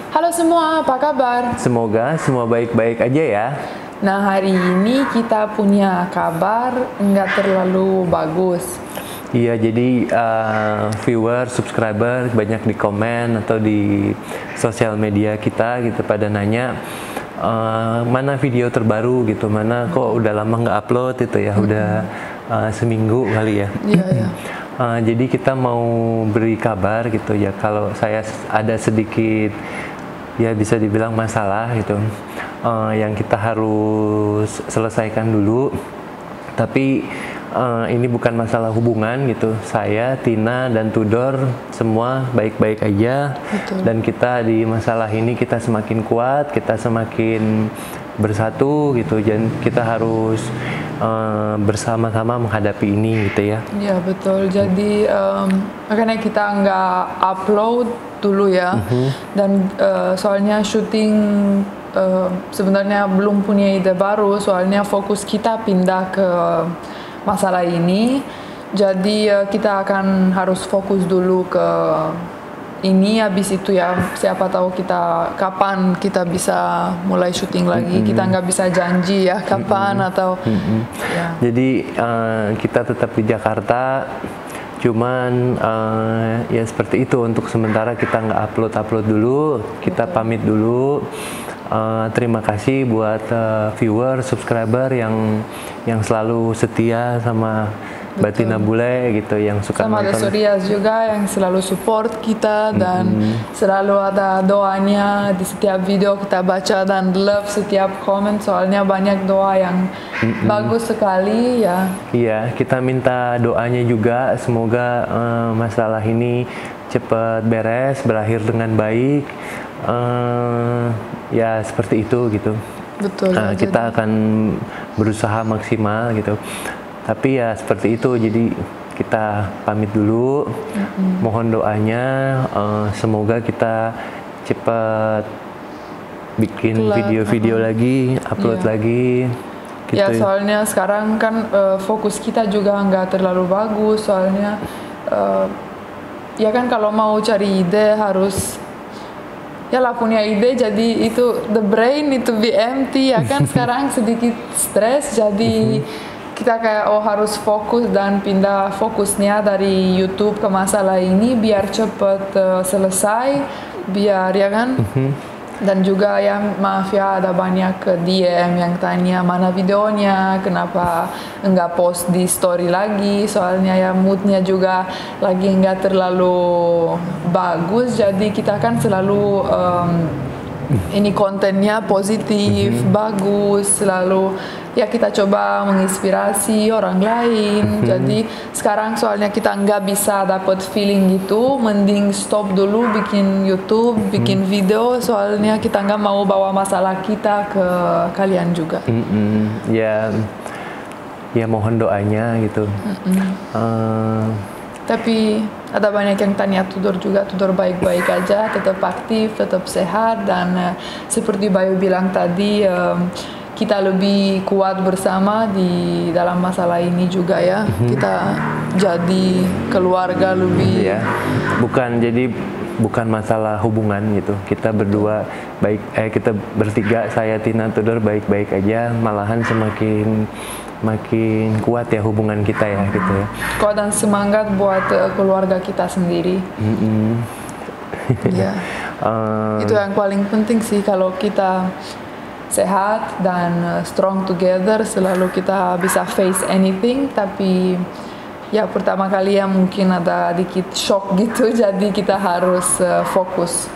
Halo semua, apa kabar? Semoga semua baik-baik aja ya. Nah, hari ini kita punya kabar nggak terlalu bagus. Iya, jadi viewer, subscriber banyak di komen atau di sosial media kita gitu pada nanya mana video terbaru gitu, mana kok udah lama nggak upload itu ya, udah seminggu kali ya. Iya, iya. Jadi kita mau beri kabar gitu ya, kalau saya ada sedikit ya bisa dibilang masalah gitu yang kita harus selesaikan dulu. Tapi ini bukan masalah hubungan gitu. Saya, Tina, dan Tudor semua baik-baik aja. Betul. Dan kita di masalah ini kita semakin kuat, kita semakin bersatu gitu. Dan kita harus bersama-sama menghadapi ini gitu ya. Iya, betul. Jadi makanya kita nggak upload dulu ya. Dan soalnya syuting sebenarnya belum punya ide baru. Soalnya fokus kita pindah ke masalah ini. Jadi kita akan harus fokus dulu ke ini, habis itu ya siapa tahu kita kapan kita bisa mulai syuting lagi. Kita nggak bisa janji ya kapan atau ya. Jadi kita tetap di Jakarta, cuman ya seperti itu, untuk sementara kita nggak upload dulu, kita pamit dulu. Terima kasih buat viewer, subscriber yang selalu setia sama Mbak Tina Bule gitu, yang suka Sama ada nonton. Surias juga yang selalu support kita dan selalu ada doanya di setiap video kita baca dan love setiap komen, soalnya banyak doa yang bagus sekali ya. Iya, kita minta doanya juga, semoga masalah ini cepat beres, berakhir dengan baik. Ya seperti itu gitu. Betul. Kita akan berusaha maksimal gitu. Tapi ya seperti itu, jadi kita pamit dulu. Mohon doanya, semoga kita cepat bikin video-video lagi, upload lagi. Gitu. Ya soalnya sekarang kan fokus kita juga nggak terlalu bagus, soalnya ya kan kalau mau cari ide harus ya lah punya ide, jadi itu the brain need to be empty ya kan. Sekarang sedikit stres, jadi kita kayak harus fokus dan pindah fokusnya dari YouTube ke masalah ini biar cepet selesai, biar ya kan. Dan juga ya maaf ya, ada banyak DM yang tanya mana videonya, kenapa enggak post di story lagi, soalnya ya moodnya juga lagi enggak terlalu bagus, jadi kita kan selalu ini kontennya positif, bagus, selalu ya kita coba menginspirasi orang lain. Jadi sekarang soalnya kita nggak bisa dapat feeling gitu, mending stop dulu bikin YouTube, bikin video, soalnya kita nggak mau bawa masalah kita ke kalian juga. Ya mohon doanya gitu. Tapi ada banyak yang tanya Tudor juga, Tudor baik-baik aja, tetap aktif, tetap sehat, dan seperti Bayu bilang tadi, kita lebih kuat bersama di dalam masalah ini juga ya. Kita jadi keluarga lebih. Ya, bukan masalah hubungan gitu. Kita berdua kita bertiga, saya, Tina, Tudor baik-baik aja, malahan makin kuat ya hubungan kita ya gitu ya. Kuat dan semangat buat keluarga kita sendiri. Ya. Itu yang paling penting sih, kalau kita sehat dan strong together, selalu kita bisa face anything. Tapi ya pertama kali ya mungkin ada dikit shock gitu, jadi kita harus fokus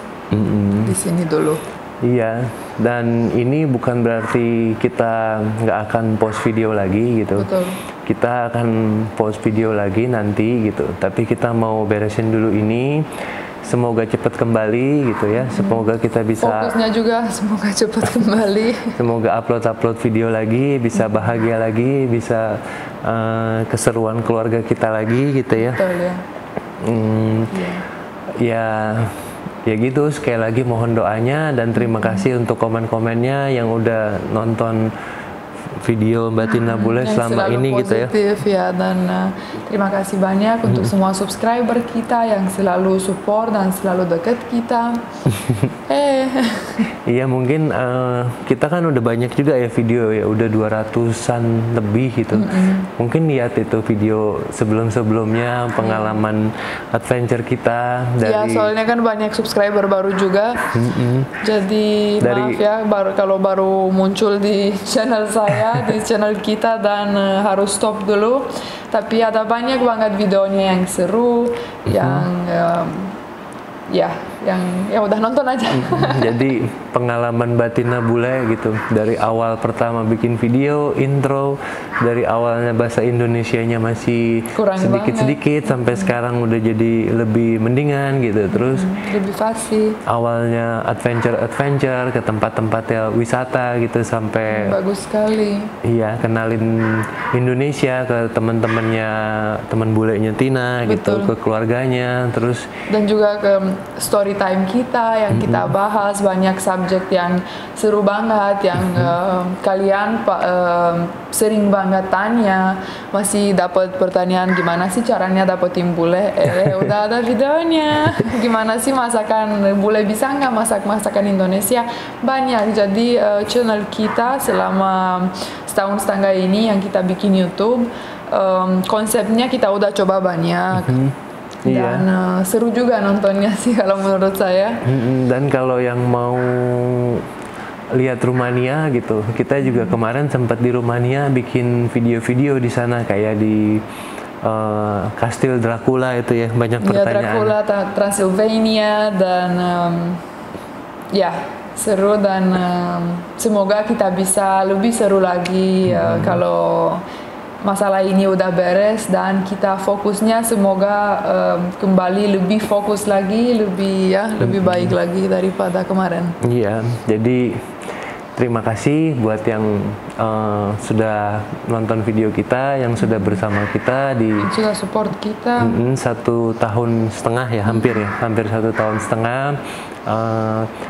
di sini dulu. Iya, dan ini bukan berarti kita nggak akan post video lagi gitu. Betul. Kita akan post video lagi nanti gitu, tapi kita mau beresin dulu ini. Semoga cepat kembali gitu ya. Semoga kita bisa fokusnya juga semoga cepat kembali. Semoga upload video lagi, bisa bahagia lagi, bisa keseruan keluarga kita lagi gitu ya. Betul ya. Ya gitu, sekali lagi mohon doanya dan terima kasih untuk komen-komennya yang udah nonton video Mbak Tina Bule yang selama selalu ini gitu ya. positif ya, dan terima kasih banyak untuk semua subscriber kita yang selalu support dan selalu deket kita. Iya, mungkin kita kan udah banyak juga ya video ya, udah 200-an lebih gitu. Mungkin lihat itu video sebelum-sebelumnya pengalaman adventure kita Ya, dari soalnya kan banyak subscriber baru juga. Jadi maaf ya kalau baru muncul di channel saya, di channel kita, dan harus stop dulu. Tapi ada banyak banget videonya yang seru, yang ya udah nonton aja. Jadi pengalaman Mbak Tina Bule gitu, dari awal pertama bikin video intro, dari awalnya bahasa Indonesianya masih Kurang sedikit-sedikit sampai sekarang udah jadi lebih mendingan gitu. Terus lebih fasih, awalnya adventure ke tempat-tempat ya wisata gitu, sampai bagus sekali. iya kenalin Indonesia ke teman-temannya, teman bulenya Tina gitu, ke keluarganya, terus dan juga ke story time kita yang kita bahas banyak subjek yang seru banget, yang kalian sering banget tanya, masih dapat pertanyaan gimana sih caranya dapetin bule. Udah ada videonya. Gimana sih masakan bule, bisa nggak masakan Indonesia, banyak. Jadi channel kita selama setahun setengah ini yang kita bikin YouTube, konsepnya kita udah coba banyak. Dan seru juga nontonnya sih kalau menurut saya. Dan kalau yang mau lihat Rumania gitu, kita juga kemarin sempat di Rumania bikin video-video di sana, kayak di Kastil Dracula itu ya, banyak pertanyaan. Dracula, Transylvania, dan ya seru, dan semoga kita bisa lebih seru lagi kalau masalah ini udah beres, dan kita fokusnya semoga kembali lebih fokus lagi, lebih baik lagi daripada kemarin. Iya, jadi terima kasih buat yang sudah nonton video kita, yang sudah bersama kita sudah support kita. 1,5 tahun ya, hampir 1,5 tahun.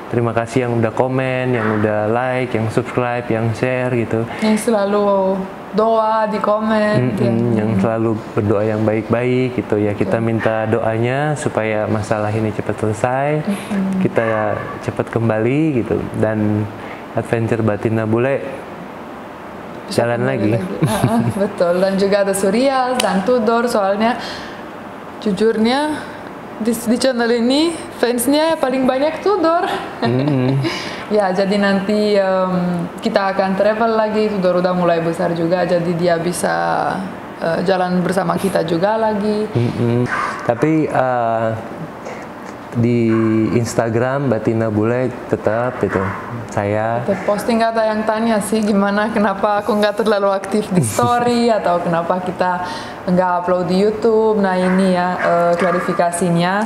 Terima kasih yang udah komen, yang udah like, yang subscribe, yang share gitu, yang selalu doa di komen, yang selalu berdoa yang baik-baik gitu ya. Kita minta doanya supaya masalah ini cepat selesai, kita cepat kembali gitu, dan adventure Mbak Tina Bule jalan lagi. Betul, dan juga ada Surreal dan Tudor, soalnya jujurnya di channel ini fansnya paling banyak Tudor. Ya, jadi nanti kita akan travel lagi. Tudor udah mulai besar juga, jadi dia bisa jalan bersama kita juga lagi. Tapi di Instagram Mbak Tina Bule tetap itu saya posting. Ada yang tanya sih gimana, kenapa aku nggak terlalu aktif di story atau kenapa kita nggak upload di YouTube. Nah ini ya klarifikasinya.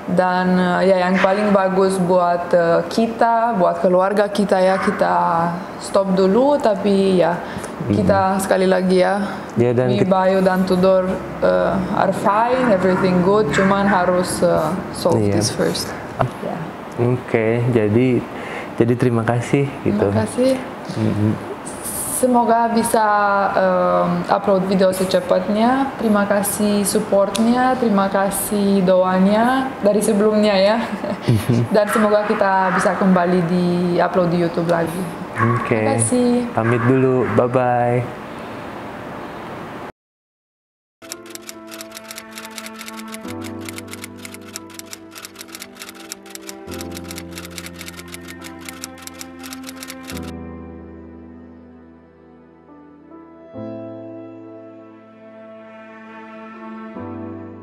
Dan ya yang paling bagus buat kita, buat keluarga kita ya, kita stop dulu. Tapi ya kita sekali lagi ya, dan Bayu dan Tudor are fine, everything good, cuman harus solve this first. Oke, jadi terima kasih gitu. Terima kasih. Semoga bisa upload video secepatnya. Terima kasih supportnya, terima kasih doanya dari sebelumnya ya. Dan semoga kita bisa kembali di upload di YouTube lagi. Oke. Terima kasih. Pamit dulu, bye-bye.